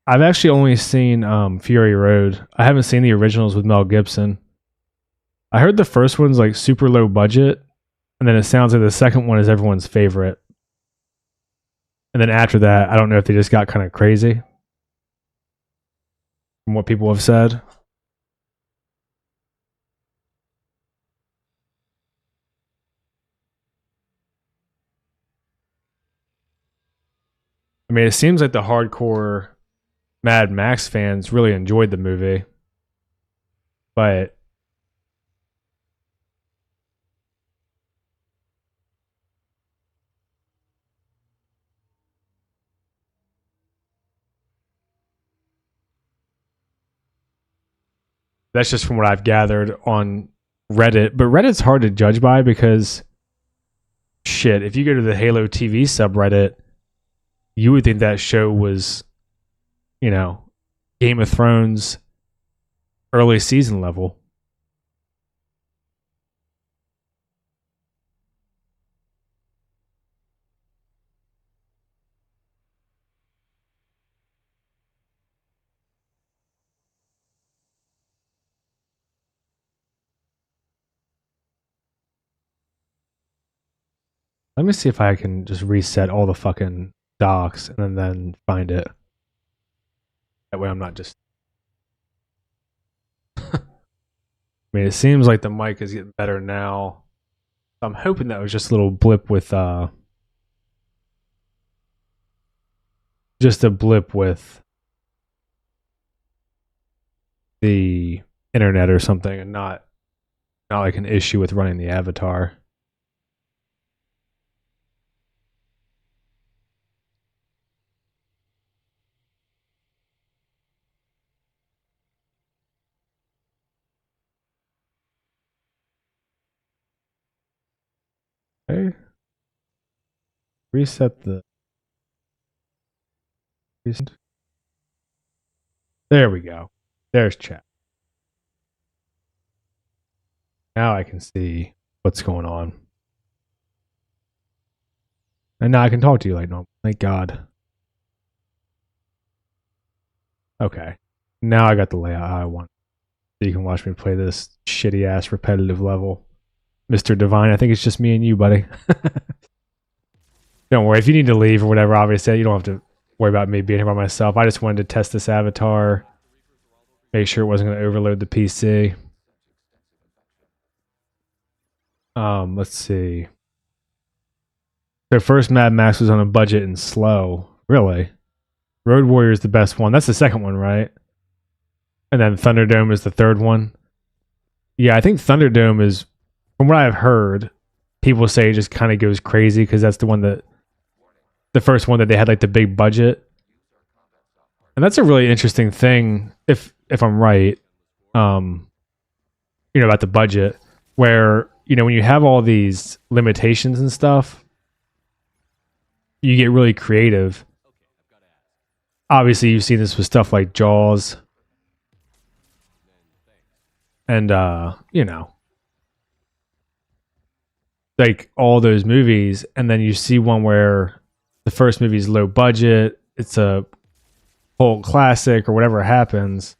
I've actually only seen Fury Road. I haven't seen the originals with Mel Gibson. I heard the first one's like super low budget, and then it sounds like the second one is everyone's favorite. And then after that, I don't know if they just got kind of crazy from what people have said. I mean, it seems like the hardcore Mad Max fans really enjoyed the movie, but that's just from what I've gathered on Reddit. But Reddit's hard to judge by because shit, if you go to the Halo TV subreddit, you would think that show was, you know, Game of Thrones early season level. Let me see if I can just reset all the fucking docs and then find it. That way I'm not just... I mean, it seems like the mic is getting better now. I'm hoping that was just a little blip with just a blip with the internet or something, and not like an issue with running the avatar. Okay. Reset the... There we go. There's chat. Now I can see what's going on. And now I can talk to you like normal. Thank God. Okay. Now I got the layout I want. So you can watch me play this shitty ass repetitive level. Mr. Divine, I think it's just me and you, buddy. Don't worry. If you need to leave or whatever, obviously, you don't have to worry about me being here by myself. I just wanted to test this avatar. Make sure it wasn't going to overload the PC. Let's see. So first Mad Max was on a budget and slow. Really? Road Warrior is the best one. That's the second one, right? And then Thunderdome is the third one. Yeah, I think Thunderdome is, from what I've heard, people say it just kind of goes crazy because that's the first one that they had like the big budget. And that's a really interesting thing, if I'm right, about the budget, where, when you have all these limitations and stuff, you get really creative. Obviously, you've seen this with stuff like Jaws. And, like all those movies. And then you see one where the first movie is low budget. It's a cult classic or whatever happens.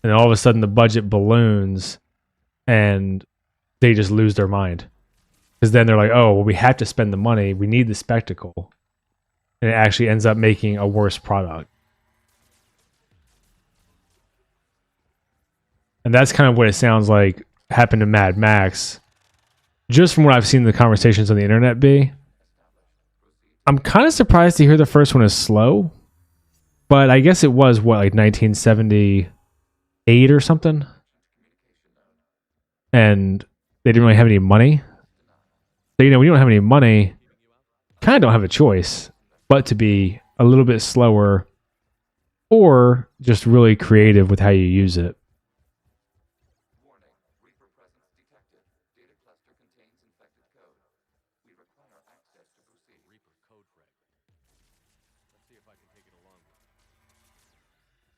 And all of a sudden the budget balloons and they just lose their mind. Because then they're like, oh, well, we have to spend the money. We need the spectacle. And it actually ends up making a worse product. And that's kind of what it sounds like happened to Mad Max. Just from what I've seen the conversations on the internet be. I'm kind of surprised to hear the first one is slow. But I guess it was, like 1978 or something? And they didn't really have any money. So, when you don't have any money, kind of don't have a choice but to be a little bit slower or just really creative with how you use it.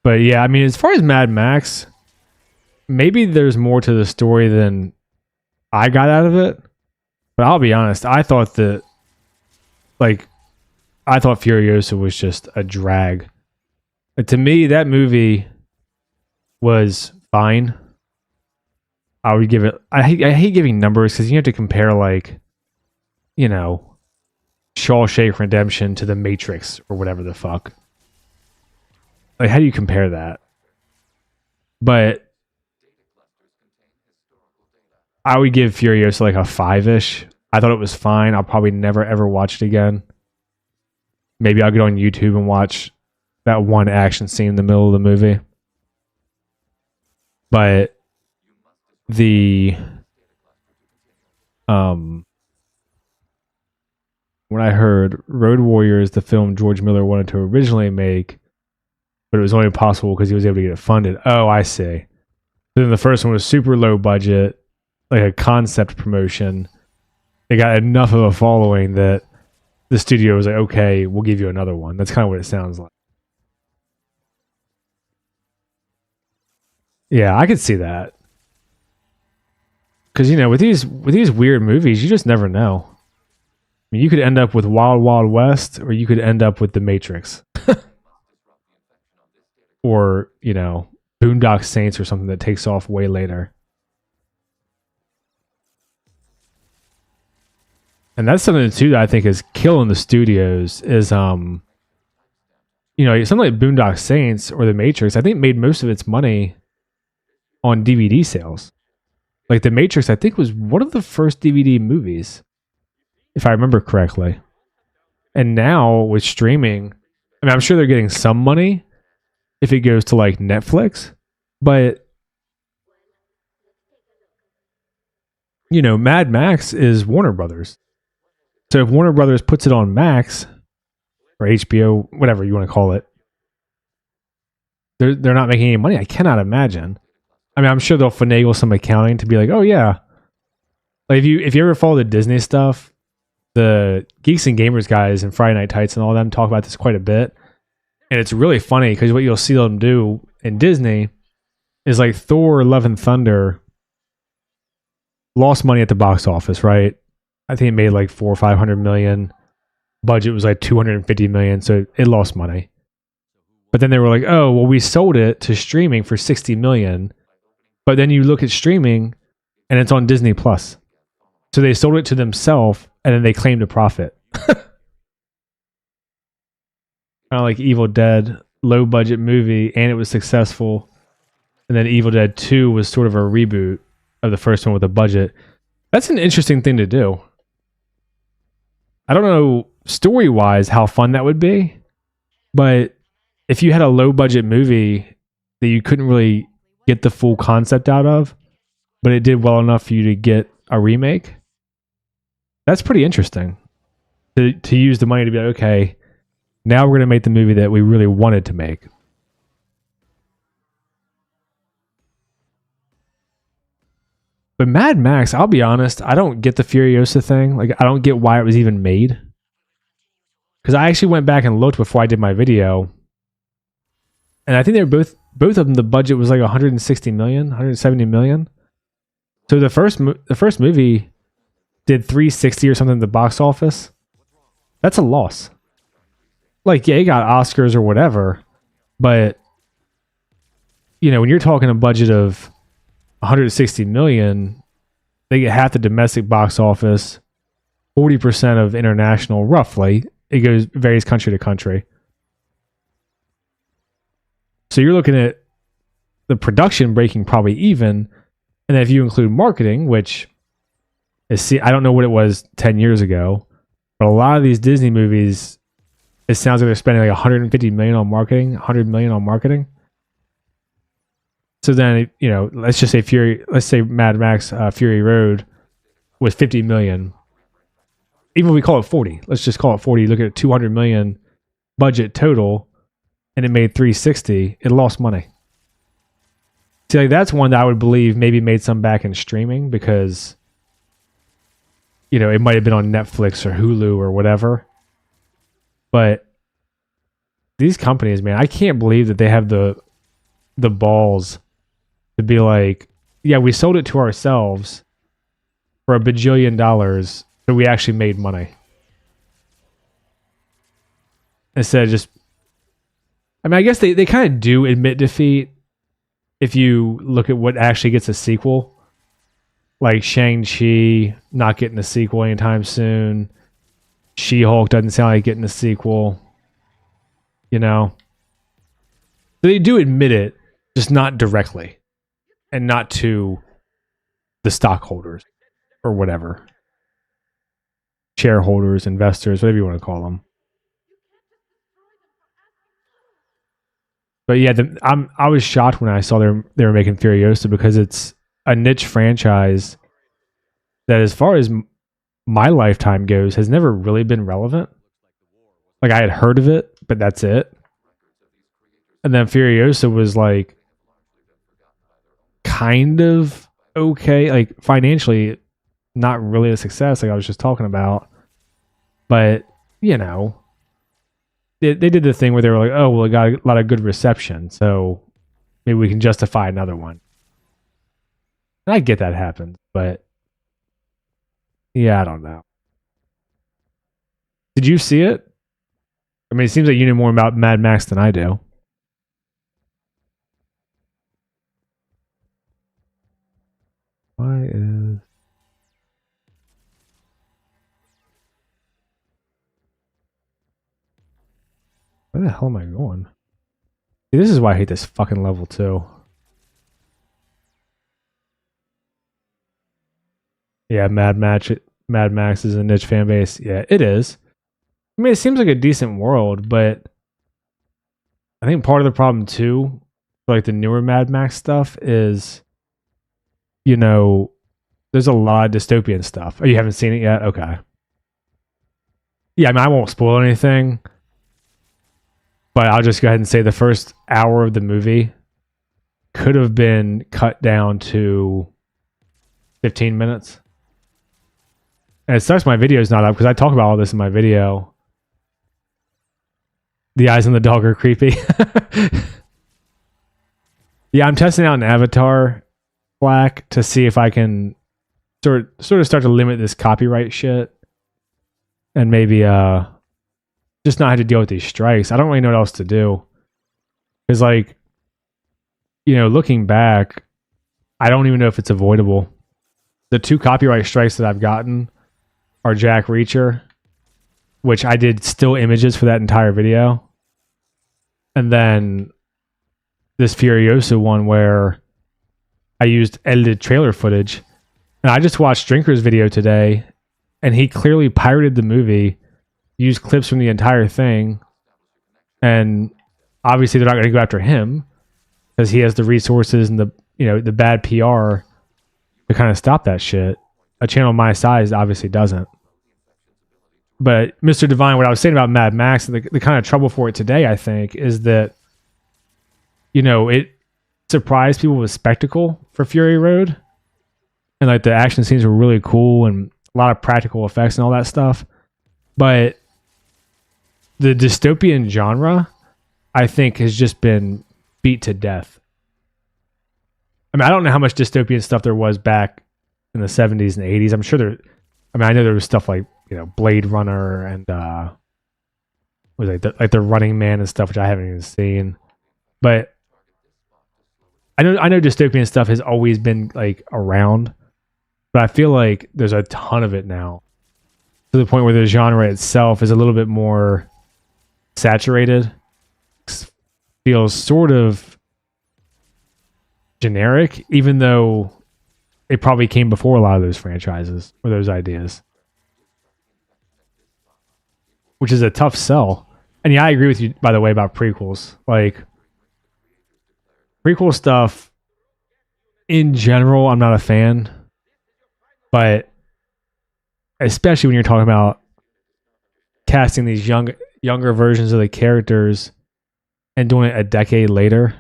But yeah, I mean, as far as Mad Max, maybe there's more to the story than I got out of it. But I'll be honest, I thought Furiosa was just a drag. But to me, that movie was fine. I would give it. I hate giving numbers because you have to compare, like, you know, Shawshank Redemption to The Matrix or whatever the fuck. Like, how do you compare that? But I would give Furiosa like a 5-ish. I thought it was fine. I'll probably never ever watch it again. Maybe I'll get on YouTube and watch that one action scene in the middle of the movie. But the when I heard Road Warriors, the film George Miller wanted to originally make, but it was only possible because he was able to get it funded. Oh, I see. Then the first one was super low budget, like a concept promotion. It got enough of a following that the studio was like, okay, we'll give you another one. That's kind of what it sounds like. Yeah, I could see that. Because, you know, with these weird movies, you just never know. I mean, you could end up with Wild Wild West, or you could end up with The Matrix. Or, you know, Boondock Saints or something that takes off way later. And that's something too that I think is killing the studios is you know, something like Boondock Saints or The Matrix, I think made most of its money on DVD sales. Like The Matrix, I think was one of the first DVD movies, if I remember correctly. And now with streaming, I mean, I'm sure they're getting some money if it goes to like Netflix, but you know, Mad Max is Warner Brothers. So if Warner Brothers puts it on Max or HBO, whatever you want to call it, they're not making any money. I cannot imagine. I mean, I'm sure they'll finagle some accounting to be like, oh yeah, like if you ever follow the Disney stuff, the Geeks and Gamers guys and Friday Night Tights and all them talk about this quite a bit, and it's really funny because what you'll see them do in Disney is like Thor: Love and Thunder lost money at the box office, right? I think it made like 400 or 500 million. Budget was like 250 million, so it lost money. But then they were like, "Oh, well, we sold it to streaming for 60 million." But then you look at streaming, and it's on Disney Plus. So they sold it to themselves, and then they claimed a profit. Kind of like Evil Dead, low budget movie, and it was successful. And then Evil Dead 2 was sort of a reboot of the first one with a budget. That's an interesting thing to do. I don't know story-wise how fun that would be, but if you had a low-budget movie that you couldn't really get the full concept out of, but it did well enough for you to get a remake, that's pretty interesting. To use the money to be like, okay, now we're going to make the movie that we really wanted to make. But Mad Max, I'll be honest, I don't get the Furiosa thing. Like, I don't get why it was even made. Because I actually went back and looked before I did my video, and I think they were both of them. The budget was like 160 million, 170 million. So the first movie did 360 or something at the box office. That's a loss. Like, yeah, it got Oscars or whatever, but you know, when you're talking a budget of 160 million, they get half the domestic box office, 40% of international, roughly. It goes varies country to country. So you're looking at the production breaking probably even, and then if you include marketing, which is, I don't know what it was 10 years ago, but a lot of these Disney movies, it sounds like they're spending like 150 million on marketing, 100 million on marketing. So then, you know, let's just say Mad Max Fury Road was 50 million. Even if we call it 40, let's just call it 40. Look at 200 million budget total, and it made 360. It lost money. See, like, that's one that I would believe maybe made some back in streaming because, you know, it might have been on Netflix or Hulu or whatever. But these companies, man, I can't believe that they have the balls to be like, yeah, we sold it to ourselves for $1 bajillion, but we actually made money. Instead of just I mean, I guess they kind of do admit defeat if you look at what actually gets a sequel. Like Shang-Chi not getting a sequel anytime soon. She-Hulk doesn't sound like getting a sequel. You know? So they do admit it, just not directly. And not to the stockholders or whatever. Shareholders, investors, whatever you want to call them. But yeah, I was shocked when I saw they were making Furiosa because it's a niche franchise that, as far as my lifetime goes, has never really been relevant. Like, I had heard of it, but that's it. And then Furiosa was like kind of okay, like financially not really a success, like I was just talking about. But you know, they did the thing where they were like, oh well, it got a lot of good reception, so maybe we can justify another one. And I get that happens, but yeah, I don't know. Did you see it? I mean, it seems like you knew more about Mad Max than I do. Why is... Where the hell am I going? See, this is why I hate this fucking level too. Yeah, Mad Max is a niche fan base. Yeah, it is. I mean, it seems like a decent world, but I think part of the problem too, like the newer Mad Max stuff, is, you know, there's a lot of dystopian stuff. Oh, you haven't seen it yet? Okay. Yeah, I mean, I won't spoil anything, but I'll just go ahead and say the first hour of the movie could have been cut down to 15 minutes. And it sucks my video is not up because I talk about all this in my video. The eyes on the dog are creepy. Yeah, I'm testing out an avatar black to see if I can sort of start to limit this copyright shit. And maybe just not have to deal with these strikes. I don't really know what else to do. Because, like, you know, looking back, I don't even know if it's avoidable. The 2 copyright strikes that I've gotten are Jack Reacher, which I did still images for that entire video. And then this Furiosa one where I used edited trailer footage. And I just watched Drinker's video today, and he clearly pirated the movie, used clips from the entire thing, and obviously they're not going to go after him because he has the resources and the bad PR to kind of stop that shit. A channel my size obviously doesn't. But Mr. Divine, what I was saying about Mad Max, the kind of trouble for it today, I think, is that, you know, it surprised people with spectacle for Fury Road. And like the action scenes were really cool and a lot of practical effects and all that stuff. But the dystopian genre, I think, has just been beat to death. I mean, I don't know how much dystopian stuff there was back in the 70s and 80s. I'm sure I know there was stuff like, you know, Blade Runner and was like the Running Man and stuff, which I haven't even seen. But I know dystopian stuff has always been like around, but I feel like there's a ton of it now, to the point where the genre itself is a little bit more saturated. Feels sort of generic, even though it probably came before a lot of those franchises or those ideas, which is a tough sell. And yeah, I agree with you, by the way, about prequels. Like, prequel stuff in general, I'm not a fan, but especially when you're talking about casting these younger versions of the characters and doing it a decade later.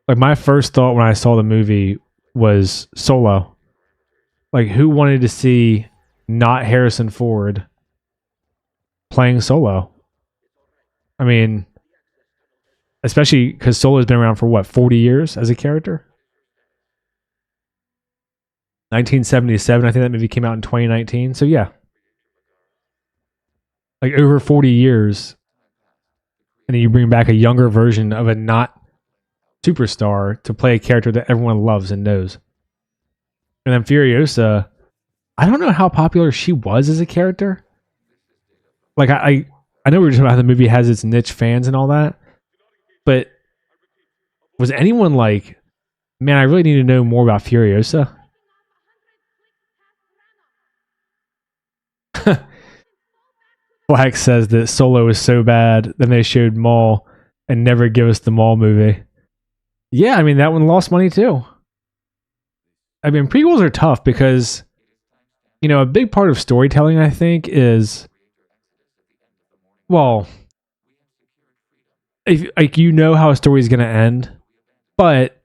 Like, my first thought when I saw the movie was Solo. Like, who wanted to see not Harrison Ford playing Solo? I mean, especially because Solo's been around for what, 40 years as a character? 1977, I think that movie came out in 2019. So yeah, like over 40 years and then you bring back a younger version of a not superstar to play a character that everyone loves and knows. And then Furiosa, I don't know how popular she was as a character. Like I know we were talking about how the movie has its niche fans and all that, but was anyone like, man, I really need to know more about Furiosa? Black says that Solo is so bad, then they showed Maul and never give us the Maul movie. Yeah, I mean, that one lost money too. I mean, prequels are tough because, you know, a big part of storytelling, I think, is, well, if, like, you know how a story is going to end, but,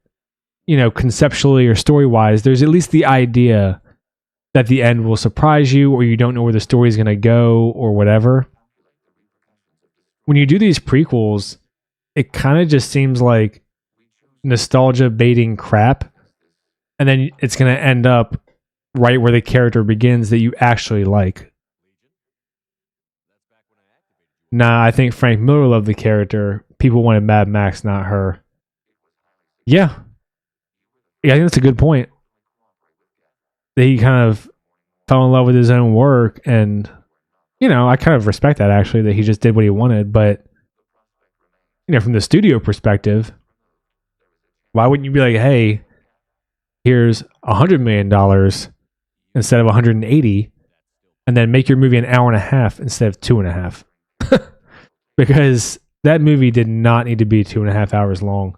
you know, conceptually or story-wise, there's at least the idea that the end will surprise you, or you don't know where the story is going to go, or whatever. When you do these prequels, it kind of just seems like nostalgia baiting crap, and then it's going to end up right where the character begins that you actually like. Nah, I think Frank Miller loved the character. People wanted Mad Max, not her. Yeah. Yeah, I think that's a good point. That he kind of fell in love with his own work, and, you know, I kind of respect that, actually, that he just did what he wanted. But, you know, from the studio perspective, why wouldn't you be like, hey, here's $100 million instead of 180, and then make your movie an hour and a half instead of 2.5? Because that movie did not need to be 2.5 hours long.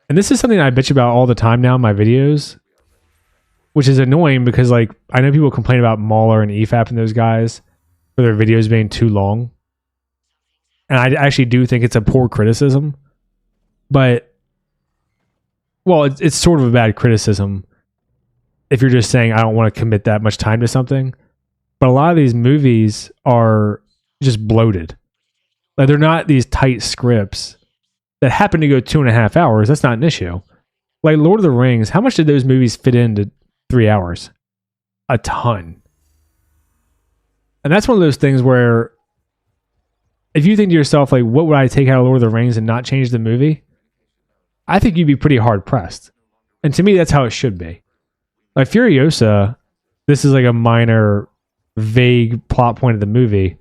And this is something I bitch about all the time now in my videos, which is annoying because, like, I know people complain about Mauler and EFAP and those guys for their videos being too long. And I actually do think it's a poor criticism. But, well, it's sort of a bad criticism if you're just saying I don't want to commit that much time to something. But a lot of these movies are just bloated. Like, they're not these tight scripts that happen to go 2.5 hours. That's not an issue. Like Lord of the Rings, how much did those movies fit into 3 hours? A ton. And that's one of those things where if you think to yourself, like, what would I take out of Lord of the Rings and not change the movie? I think you'd be pretty hard pressed. And to me, that's how it should be. Like Furiosa, this is like a minor, vague plot point of the movie.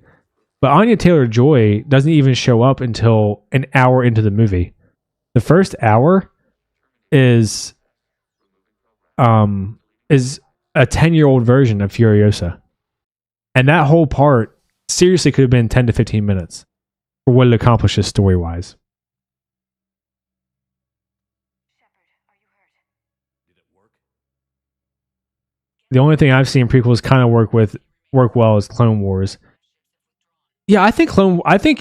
But Anya Taylor-Joy doesn't even show up until an hour into the movie. The first hour is a 10-year-old version of Furiosa. And that whole part seriously could have been 10 to 15 minutes for what it accomplishes story-wise. The only thing I've seen prequels kind of work well is Clone Wars. Yeah, I think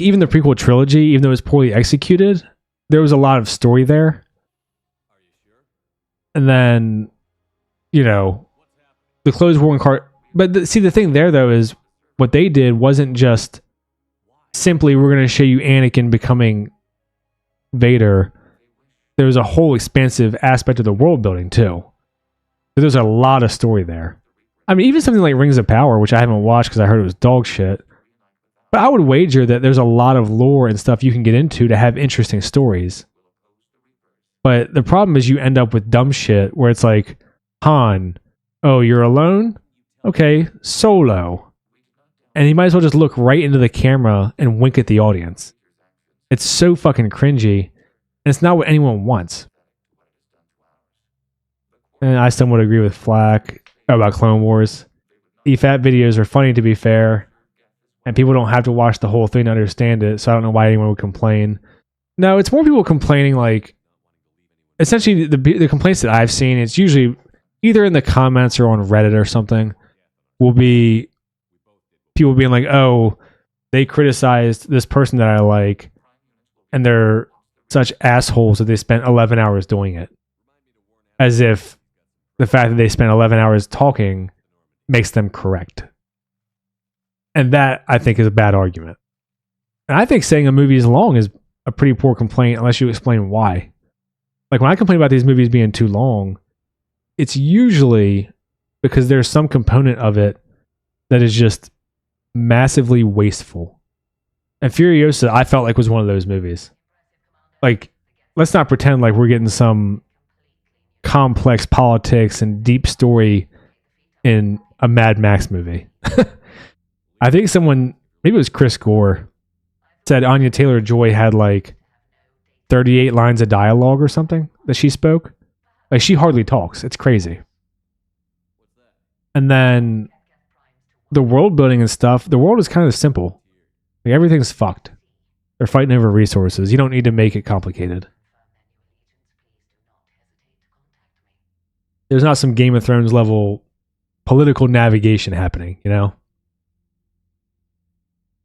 even the prequel trilogy, even though it was poorly executed, there was a lot of story there. And then, you know, the Clone Wars cart. But the thing there, though, is what they did wasn't just simply we're going to show you Anakin becoming Vader. There was a whole expansive aspect of the world building, too. So there's a lot of story there. I mean, even something like Rings of Power, which I haven't watched because I heard it was dog shit. But I would wager that there's a lot of lore and stuff you can get into to have interesting stories. But the problem is you end up with dumb shit where it's like, Han, oh, you're alone? Okay, Solo. And you might as well just look right into the camera and wink at the audience. It's so fucking cringy, and it's not what anyone wants. And I still would agree with Flack about Clone Wars. EFAT videos are funny, to be fair, and people don't have to watch the whole thing to understand it, so I don't know why anyone would complain. No, it's more people complaining, like, essentially the complaints that I've seen, it's usually either in the comments or on Reddit or something, will be people being like, oh, they criticized this person that I like, and they're such assholes that they spent 11 hours doing it. As if the fact that they spent 11 hours talking makes them correct. And that, I think, is a bad argument. And I think saying a movie is long is a pretty poor complaint unless you explain why. Like, when I complain about these movies being too long, it's usually because there's some component of it that is just massively wasteful. And Furiosa, I felt like was one of those movies. Like, let's not pretend like we're getting some complex politics and deep story in a Mad Max movie. I think someone, maybe it was Chris Gore, said Anya Taylor-Joy had like 38 lines of dialogue or something that she spoke. Like, she hardly talks. It's crazy. And then the world building and stuff, the world is kind of simple. Like, everything's fucked. They're fighting over resources. You don't need to make it complicated. There's not some Game of Thrones level political navigation happening, you know?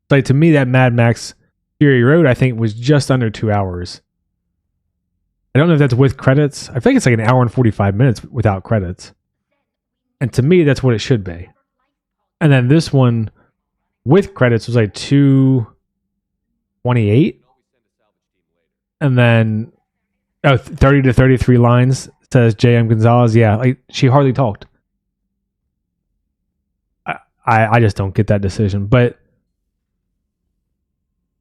Like, to me, that Mad Max Fury Road, I think, was just under 2 hours. I don't know if that's with credits. I think it's like an hour and 45 minutes without credits. And to me, that's what it should be. And then this one with credits was like 2:28. And then 30 to 33 lines, says J.M. Gonzalez. Yeah, like, she hardly talked. I just don't get that decision. But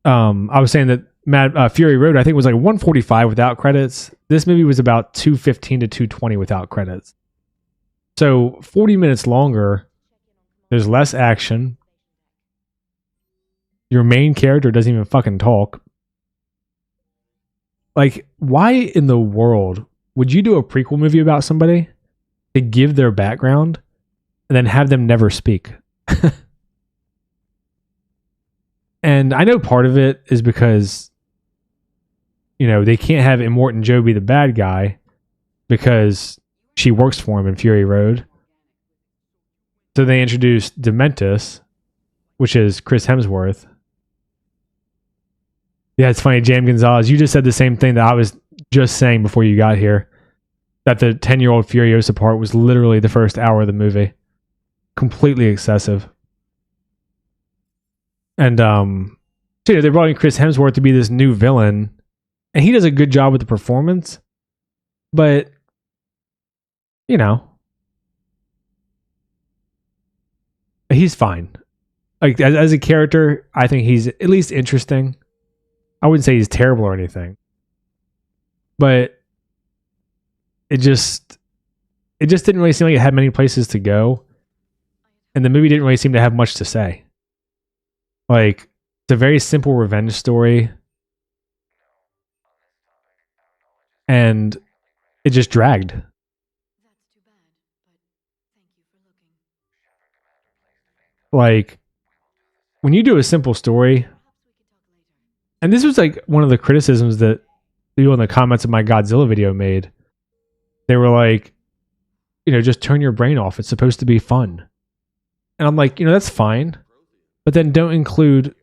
I was saying that Fury Road, I think, was like 145 without credits. This movie was about 215 to 220 without credits. So 40 minutes longer. There's less action. Your main character doesn't even fucking talk. Like, why in the world would you do a prequel movie about somebody to give their background and then have them never speak? And I know part of it is because, you know, they can't have Immortan Joe be the bad guy because she works for him in Fury Road. So they introduced Dementus, which is Chris Hemsworth. Yeah, it's funny, James Gonzalez, you just said the same thing that I was just saying before you got here. That the 10-year-old Furiosa part was literally the first hour of the movie. Completely excessive. And so, you know, they brought in Chris Hemsworth to be this new villain, and he does a good job with the performance, but, you know, he's fine. Like, as a character, I think he's at least interesting. I wouldn't say he's terrible or anything, but it just didn't really seem like it had many places to go, and the movie didn't really seem to have much to say. Like, it's a very simple revenge story, and it just dragged. Like, when you do a simple story, and this was like one of the criticisms that people in the comments of my Godzilla video made. They were like, you know, just turn your brain off. It's supposed to be fun. And I'm like, you know, that's fine. But then don't include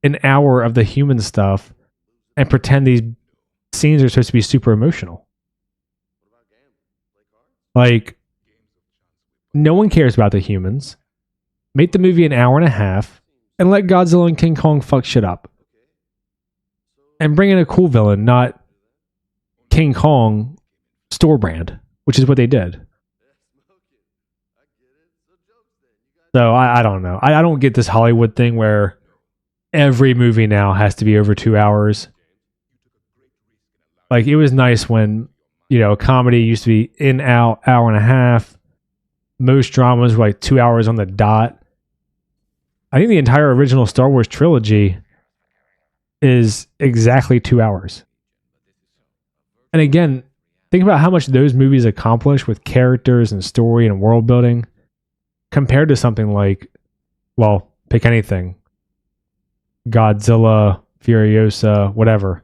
an hour of the human stuff and pretend these scenes are supposed to be super emotional. Like, no one cares about the humans. Make the movie an hour and a half and let Godzilla and King Kong fuck shit up. And bring in a cool villain, not King Kong store brand, which is what they did. So I don't know. I don't get this Hollywood thing where every movie now has to be over 2 hours. Like, it was nice when, you know, comedy used to be in, out, hour and a half. Most dramas were like 2 hours on the dot. I think the entire original Star Wars trilogy is exactly 2 hours. And again, think about how much those movies accomplish with characters and story and world building compared to something like, well, pick anything. Godzilla, Furiosa, whatever.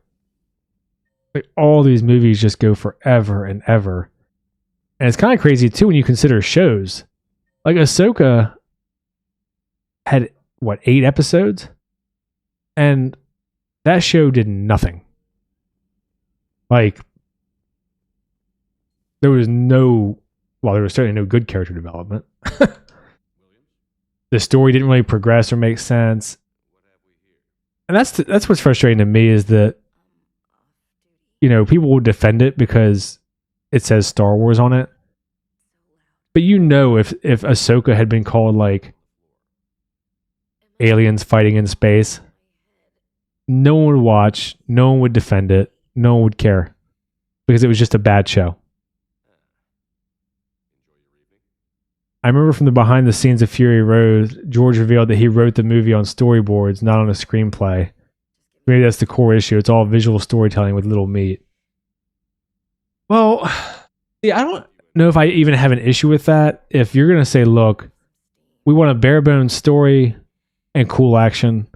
Like, all these movies just go forever and ever. And it's kind of crazy too when you consider shows. Like, Ahsoka had, what, 8 episodes? And that show did nothing. Like, there was certainly no good character development. The story didn't really progress or make sense. And that's what's frustrating to me is that, you know, people will defend it because it says Star Wars on it. But you know, if Ahsoka had been called like aliens fighting in space, no one would watch, no one would defend it, no one would care because it was just a bad show. I remember from the behind the scenes of Fury Road, George revealed that he wrote the movie on storyboards, not on a screenplay. Maybe that's the core issue. It's all visual storytelling with little meat. Well, yeah, I don't know if I even have an issue with that. If you're going to say, look, we want a bare bones story and cool action,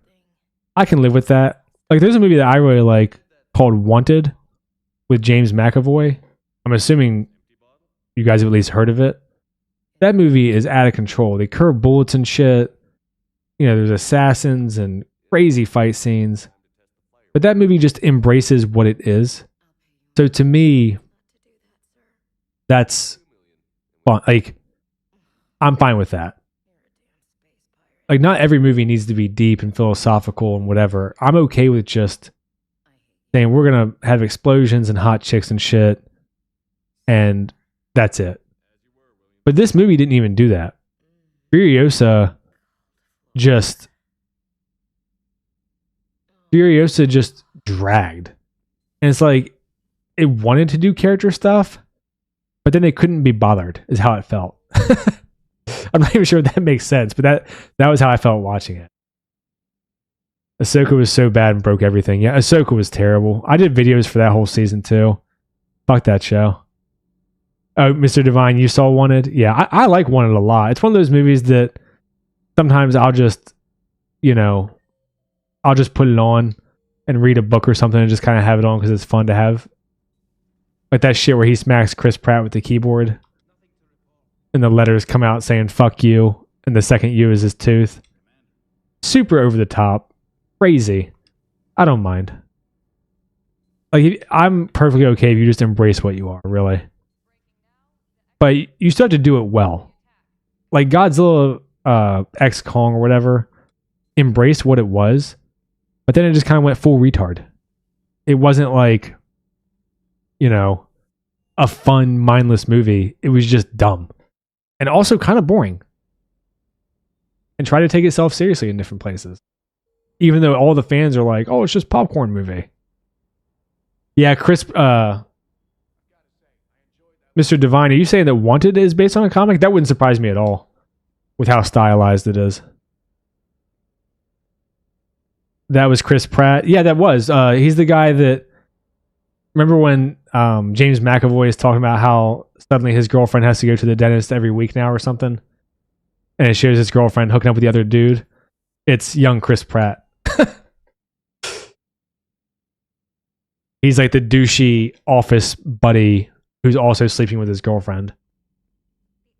I can live with that. Like, there's a movie that I really like called Wanted with James McAvoy. I'm assuming you guys have at least heard of it. That movie is out of control. They curve bullets and shit. You know, there's assassins and crazy fight scenes. But that movie just embraces what it is. So to me, that's fun. Like, I'm fine with that. Like, not every movie needs to be deep and philosophical and whatever. I'm okay with just saying we're going to have explosions and hot chicks and shit. And that's it. But this movie didn't even do that. Furiosa just dragged. And it's like it wanted to do character stuff, but then they couldn't be bothered, is how it felt. I'm not even sure if that makes sense, but that was how I felt watching it. Ahsoka was so bad and broke everything. Yeah, Ahsoka was terrible. I did videos for that whole season too. Fuck that show. Oh, Mr. Divine, you saw Wanted? Yeah, I like Wanted a lot. It's one of those movies that sometimes I'll just put it on and read a book or something and just kind of have it on because it's fun to have. Like that shit where he smacks Chris Pratt with the keyboard and the letters come out saying fuck you and the second U is his tooth. Super over the top. Crazy. I don't mind. Like, I'm perfectly okay if you just embrace what you are, really. But you still have to do it well. Like Godzilla X Kong or whatever embraced what it was, but then it just kind of went full retard. It wasn't like, a fun, mindless movie. It was just dumb. And also kind of boring. And try to take itself seriously in different places. Even though all the fans are like, oh, it's just popcorn movie. Yeah, Mr. Divine, are you saying that Wanted is based on a comic? That wouldn't surprise me at all with how stylized it is. That was Chris Pratt. Yeah, that was. He's the guy that... Remember when James McAvoy is talking about how suddenly his girlfriend has to go to the dentist every week now or something? And it shows his girlfriend hooking up with the other dude. It's young Chris Pratt. He's like the douchey office buddy who's also sleeping with his girlfriend.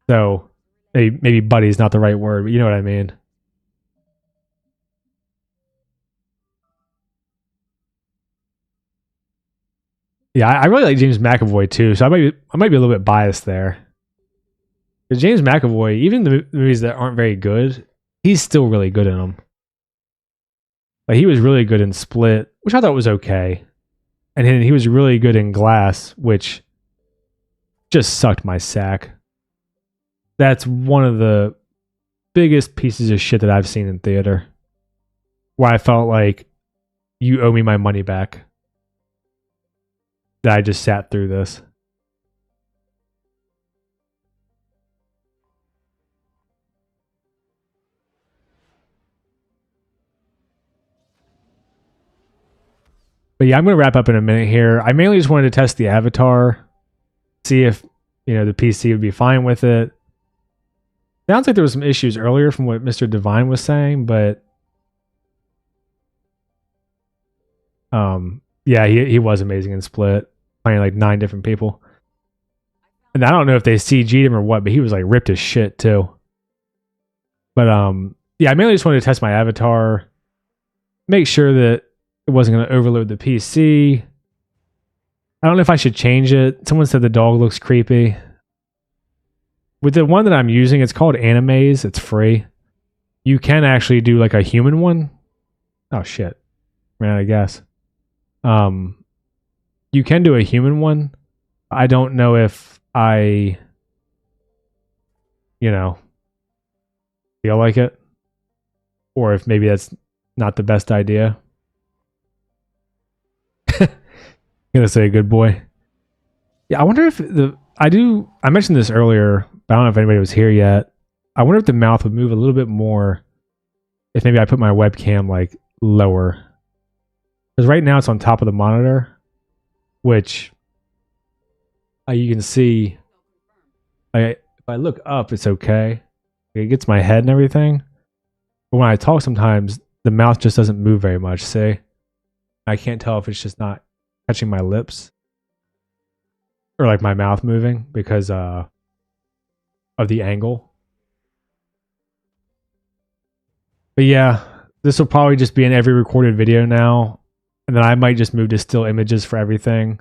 So maybe buddy is not the right word, but you know what I mean. Yeah, I really like James McAvoy too, so I might be a little bit biased there. Because James McAvoy, even the movies that aren't very good, he's still really good in them. Like he was really good in Split, which I thought was okay, and then he was really good in Glass, which just sucked my sack. That's one of the biggest pieces of shit that I've seen in theater, where I felt like you owe me my money back. That I just sat through this. But yeah, I'm going to wrap up in a minute here. I mainly just wanted to test the Avatar, see if the PC would be fine with it. Sounds like there was some issues earlier from what Mr. Divine was saying, but yeah, he was amazing in Split, playing like 9 different people. And I don't know if they CG'd him or what, but he was like ripped as shit too. But yeah, I mainly just wanted to test my Avatar, make sure that it wasn't going to overload the PC. I don't know if I should change it. Someone said the dog looks creepy. With the one that I'm using, it's called Animaze. It's free. You can actually do like a human one. Oh shit. Ran out of gas. You can do a human one. I don't know if I feel like it. Or if maybe that's not the best idea. gonna say good boy. Yeah, I wonder if I mentioned this earlier, but I don't know if anybody was here yet. I wonder if the mouth would move a little bit more if maybe I put my webcam like lower. Because right now it's on top of the monitor, which you can see. If I look up, it's okay. It gets my head and everything. But when I talk sometimes, the mouth just doesn't move very much. See? I can't tell if it's just not touching my lips or like my mouth moving because of the angle. But yeah, this will probably just be in every recorded video now. And then I might just move to still images for everything.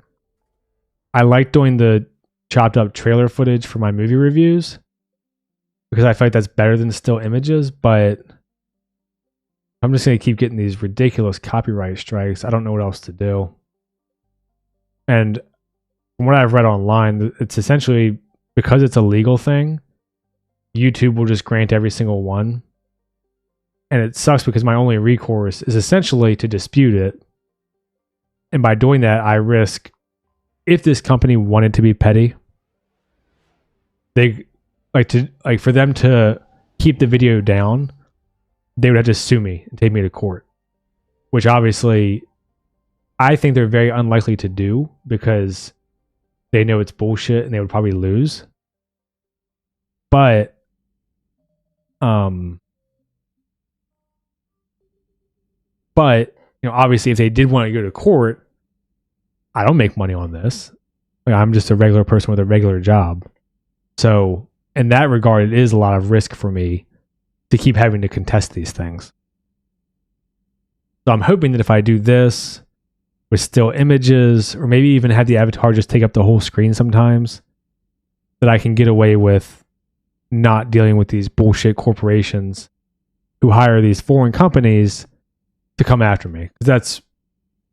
I like doing the chopped up trailer footage for my movie reviews because I feel like that's better than still images, but I'm just going to keep getting these ridiculous copyright strikes. I don't know what else to do. And from what I've read online, it's essentially because it's a legal thing, YouTube will just grant every single one. And it sucks because my only recourse is essentially to dispute it. And by doing that, I risk, if this company wanted to be petty, they for them to keep the video down, they would have to sue me and take me to court, which obviously I think they're very unlikely to do because they know it's bullshit and they would probably lose. But obviously if they did want to go to court, I don't make money on this. Like, I'm just a regular person with a regular job. So in that regard, it is a lot of risk for me to keep having to contest these things. So I'm hoping that if I do this with still images, or maybe even have the avatar just take up the whole screen sometimes, that I can get away with not dealing with these bullshit corporations who hire these foreign companies to come after me. That's,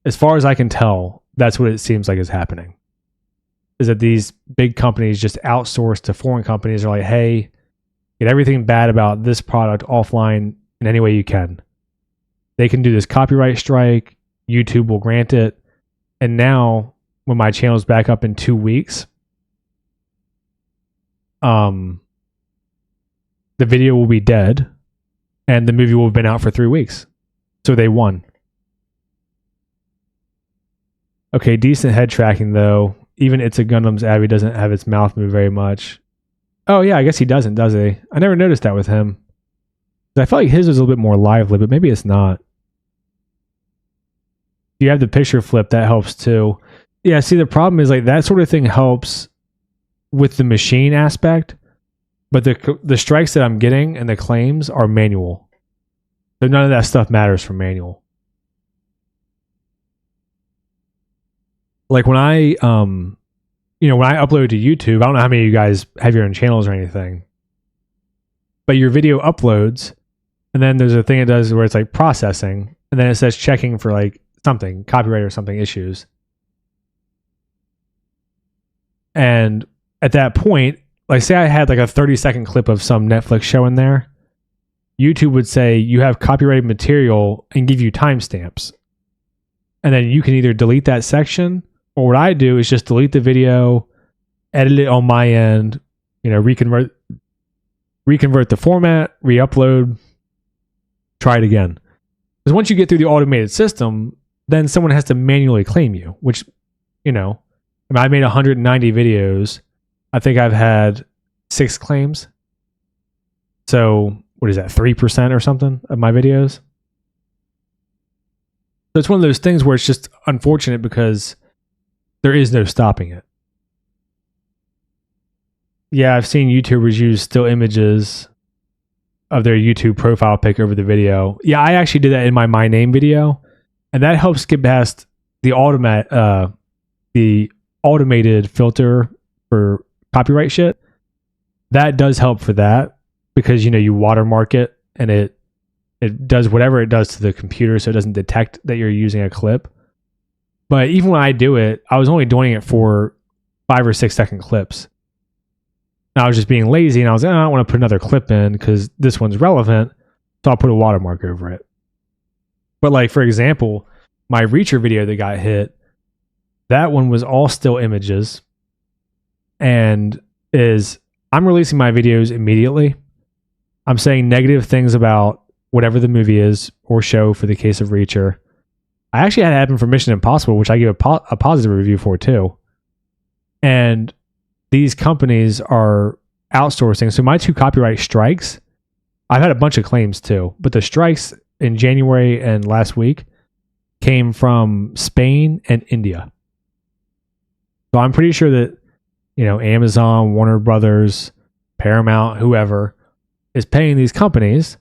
as far as I can tell, that's what it seems like is happening. Is that these big companies just outsource to foreign companies, are like, hey, get everything bad about this product offline in any way you can. They can do this copyright strike, YouTube will grant it, and now when my channel's back up in 2 weeks, the video will be dead and the movie will have been out for 3 weeks. So they won. Okay, decent head tracking though. Even It's a Gundam's Abby doesn't have its mouth move very much. Oh yeah, I guess he doesn't, does he? I never noticed that with him. I felt like his was a little bit more lively, but maybe it's not. You have the picture flip, that helps too. Yeah, see, the problem is like that sort of thing helps with the machine aspect, but the strikes that I'm getting and the claims are manual. So none of that stuff matters for manual. Like when I when I upload to YouTube, I don't know how many of you guys have your own channels or anything, but your video uploads, and then there's a thing it does where it's like processing, and then it says checking for like something, copyright or something issues. And at that point, like say I had like a 30-second clip of some Netflix show in there, YouTube would say you have copyrighted material and give you timestamps. And then you can either delete that section, or what I do is just delete the video, edit it on my end, reconvert the format, re-upload, try it again. Because once you get through the automated system, then someone has to manually claim you, which, I made 190 videos. I think I've had 6 claims. So what is that, 3% or something of my videos? So it's one of those things where it's just unfortunate because there is no stopping it. Yeah, I've seen YouTubers use still images of their YouTube profile pic over the video. Yeah, I actually did that in my name video, and that helps get past the automated filter for copyright shit. That does help for that because you watermark it and it does whatever it does to the computer so it doesn't detect that you're using a clip. But even when I do it, I was only doing it for 5 or 6 second clips. And I was just being lazy and I was like, I don't want to put another clip in because this one's relevant, so I'll put a watermark over it. But like, for example, my Reacher video that got hit, That one was all still images, and is I'm releasing my videos immediately. I'm saying negative things about whatever the movie is or show for the case of Reacher. I actually had it happen for Mission Impossible, which I gave a positive review for too. And these companies are outsourcing. So my 2 copyright strikes, I've had a bunch of claims too, but the strikes in January and last week came from Spain and India. So I'm pretty sure that, Amazon, Warner Brothers, Paramount, whoever is paying these companies,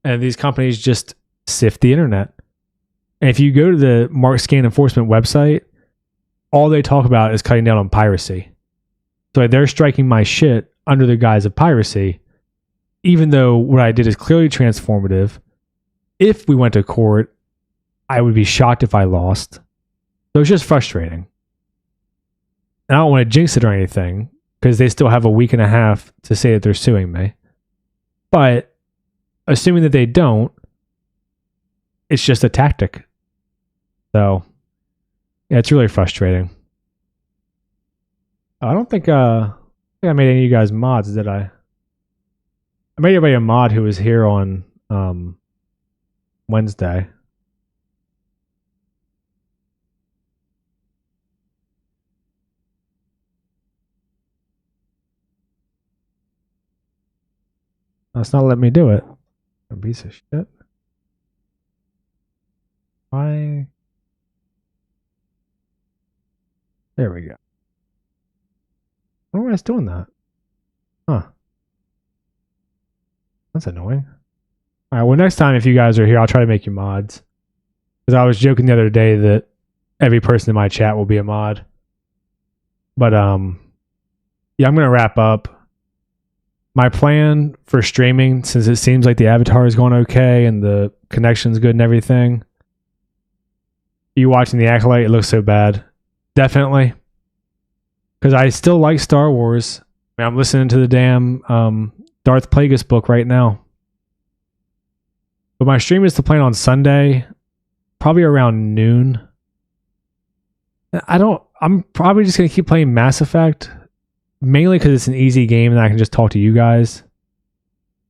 and these companies just sift the internet. And if you go to the Mark Scan Enforcement website, all they talk about is cutting down on piracy. So they're striking my shit under the guise of piracy, even though what I did is clearly transformative. If we went to court, I would be shocked if I lost. So it's just frustrating. And I don't want to jinx it or anything, because they still have a week and a half to say that they're suing me. But assuming that they don't, it's just a tactic. So, yeah, it's really frustrating. I don't think I made any of you guys mods, did I? I made everybody a mod who was here on Wednesday. It's not letting me do it. A piece of shit. Why? There we go. I wonder why it's doing that. Huh. That's annoying. Alright, well, next time if you guys are here, I'll try to make you mods. Because I was joking the other day that every person in my chat will be a mod. But, yeah, I'm going to wrap up. My plan for streaming, since it seems like the avatar is going okay and the connection's good and everything. You watching The Acolyte, it looks so bad. Definitely. Because I still like Star Wars. I mean, I'm listening to the damn Darth Plagueis book right now. But my stream is to plan on Sunday, probably around noon. I'm probably just going to keep playing Mass Effect. Mainly because it's an easy game and I can just talk to you guys.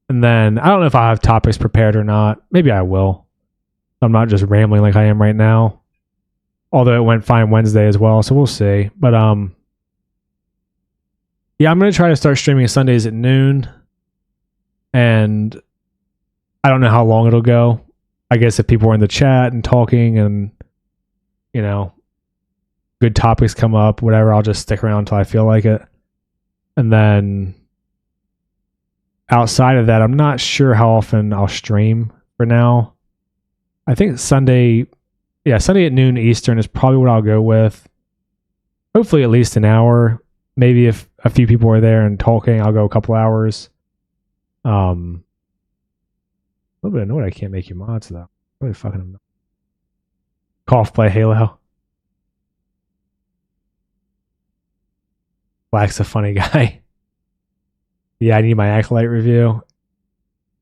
And then, I don't know if I have topics prepared or not. Maybe I will. I'm not just rambling like I am right now. Although it went fine Wednesday as well, so we'll see. But, yeah, I'm going to try to start streaming Sundays at noon. And I don't know how long it'll go. I guess if people are in the chat and talking and, good topics come up, whatever, I'll just stick around until I feel like it. And then outside of that, I'm not sure how often I'll stream for now. I think Sunday at noon Eastern is probably what I'll go with. Hopefully at least an hour. Maybe if a few people are there and talking, I'll go a couple hours. A little bit annoyed I can't make you mods though. Really fucking annoyed. Cough play Halo. Black's a funny guy. Yeah, I need my Acolyte review.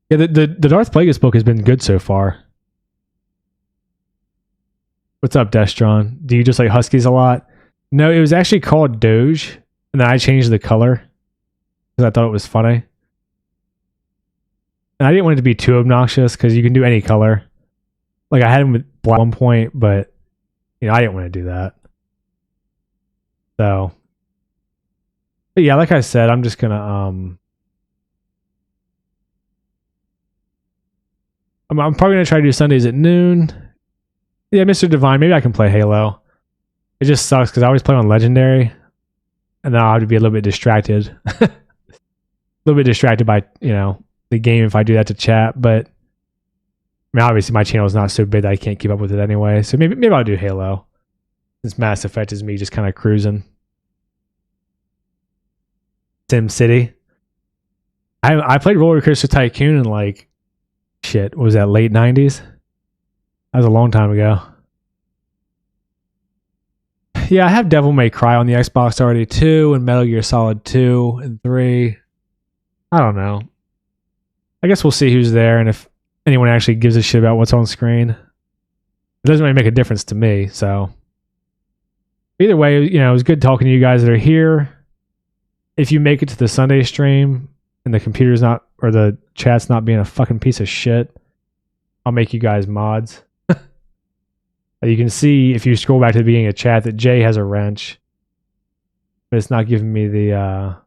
Yeah, the Darth Plagueis book has been good so far. What's up, Destron? Do you just like Huskies a lot? No, it was actually called Doge, and then I changed the color because I thought it was funny. And I didn't want it to be too obnoxious because you can do any color. Like I had him with black at one point, but I didn't want to do that. So. But yeah, like I said, I'm just gonna I'm probably gonna try to do Sundays at noon. Yeah, Mr. Divine, maybe I can play Halo. It just sucks because I always play on Legendary, and then I'll have to be a little bit distracted. A little bit distracted by the game if I do that to chat. But I mean, obviously my channel is not so big that I can't keep up with it anyway. So maybe I'll do Halo. Since Mass Effect is me just kind of cruising. Sim City. I played Roller Coaster Tycoon in what was that, late 90s? That was a long time ago. Yeah, I have Devil May Cry on the Xbox already too, and Metal Gear Solid 2 and 3. I don't know. I guess we'll see who's there and if anyone actually gives a shit about what's on screen. It doesn't really make a difference to me, so. Either way, you know, it was good talking to you guys that are here. If you make it to the Sunday stream and the computer's not, or the chat's not being a fucking piece of shit, I'll make you guys mods. You can see if you scroll back to the beginning of chat that Jay has a wrench, but it's not giving me the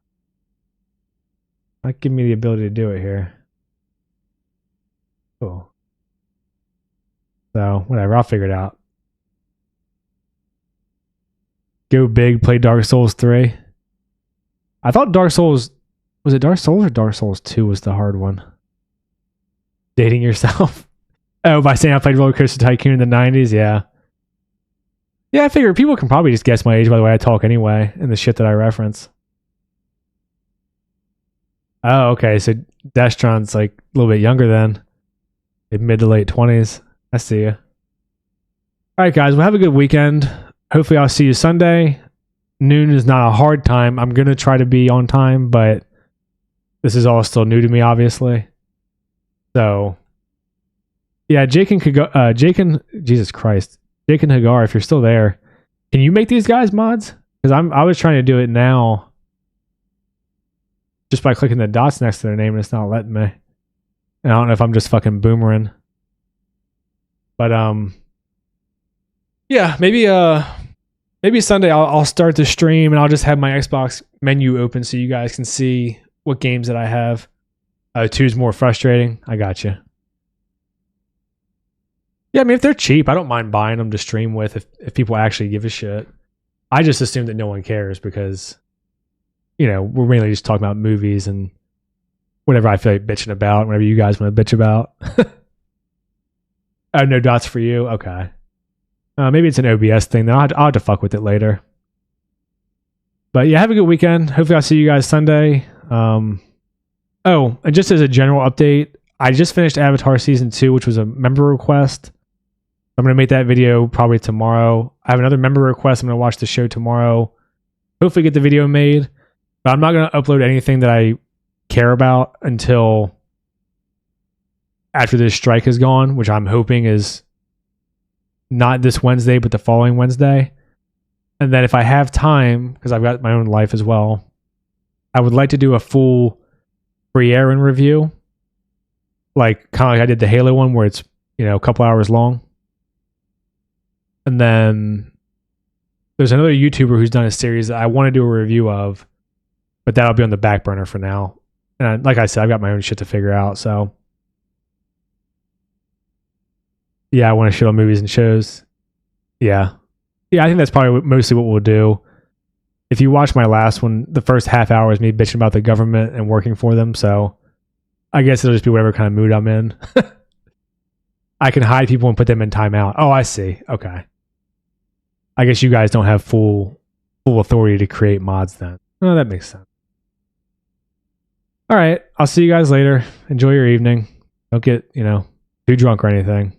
ability to do it here. Cool. So whatever, I'll figure it out. Go big, play Dark Souls 3. I thought Dark Souls, was it Dark Souls or Dark Souls 2 was the hard one? Dating yourself? Oh, by saying I played Roller Coaster Tycoon in the 90s? Yeah. Yeah, I figure people can probably just guess my age by the way I talk anyway, and the shit that I reference. Oh, okay, so Destron's like a little bit younger then. In mid to late 20s. I see you. Alright guys, well have a good weekend. Hopefully I'll see you Sunday. Noon is not a hard time. I'm going to try to be on time, but this is all still new to me, obviously. So, yeah, Jesus Christ. Jake and Hagar, if you're still there, can you make these guys mods? Because I was trying to do it now just by clicking the dots next to their name and it's not letting me. And I don't know if I'm just fucking boomering. But yeah, maybe Sunday I'll start the stream and I'll just have my Xbox menu open so you guys can see what games that I have. 2's more frustrating. I got you. Yeah, I mean, if they're cheap, I don't mind buying them to stream with if people actually give a shit. I just assume that no one cares because, you know, we're mainly just talking about movies and whatever I feel like bitching about, whatever you guys want to bitch about. Oh, no dots for you? Okay. Maybe it's an OBS thing. Then I'll have to fuck with it later. But yeah, have a good weekend. Hopefully I'll see you guys Sunday. Oh, and just as a general update, I just finished Avatar Season 2, which was a member request. I'm going to make that video probably tomorrow. I have another member request. I'm going to watch the show tomorrow. Hopefully get the video made. But I'm not going to upload anything that I care about until after this strike is gone, which I'm hoping is not this Wednesday, but the following Wednesday. And then if I have time, because I've got my own life as well, I would like to do a full free air and review. Like, kind of like I did the Halo one where it's, you know, a couple hours long. And then there's another YouTuber who's done a series that I want to do a review of, but that'll be on the back burner for now. And like I said, I've got my own shit to figure out, so. Yeah, I want to shit on movies and shows. Yeah. Yeah, I think that's probably mostly what we'll do. If you watch my last one, the first half hour is me bitching about the government and working for them, so I guess it'll just be whatever kind of mood I'm in. I can hide people and put them in timeout. Oh, I see. Okay. I guess you guys don't have full authority to create mods then. Oh, that makes sense. All right. I'll see you guys later. Enjoy your evening. Don't get, you know, too drunk or anything.